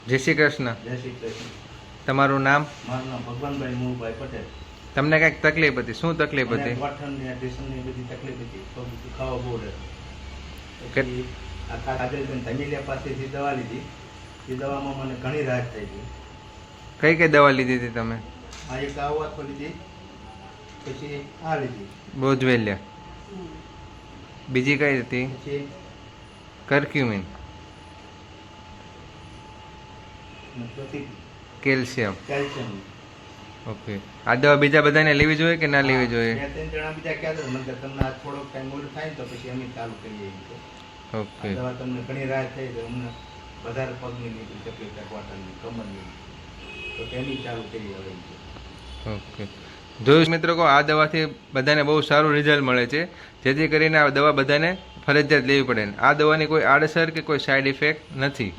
જય શ્રી કૃષ્ણ. જય શ્રી કૃષ્ણ. તમારું નામ? મારું નામ ભગવાનભાઈ મુળભાઈ પટેલ. તમને કંઈક તકલીફ હતી? શું તકલીફ હતી? ગોઠણની એડિશનની બધી તકલીફ હતી. પગ દુખાવો બહુ રહેતો. કે- પછી આ કાજલબેન ધમીલિયા પાસેથી દવા લીધી. એ દવામાં મને ઘણી રાહત થઈ ગઈ. કઈ કઈ દવા લીધી હતી તમે? આ એક આ વાતો લીધી, પછી આ લીધી, બોજવેલિયા. બીજી કઈ હતી? પછી કર્ક્યુમિન, ચોથી કેલ્શિયમ. કેલ્શિયમ. ઓકે. આ દવા બીજા બધાને લેવી જોઈએ કે ના લેવી જોઈએ? બે ત્રણ જણા બીજા કહેતા હતા, મને કે તમને આ થોડોક ટાઈમ ઓલું થાય ને તો પછી અમે ચાલુ કરીએ એમ કે. ઓકે. આ દવા તમને ઘણી રાહત થઈ તો અમને વધારે પગની નીકળી તકલીફ ગોઠણની કમરની તો તેની ચાલુ કરી હવે એમ કે. ઓકે. જોયું મિત્રો, કહો આ દવાથી બધાને બહુ સારું રિઝલ્ટ મળે છે, જેથી કરીને આ દવા બધાને ફરજિયાત લેવી પડે. આ દવાની કોઈ આડઅસર કે કોઈ સાઈડ ઇફેક્ટ નથી.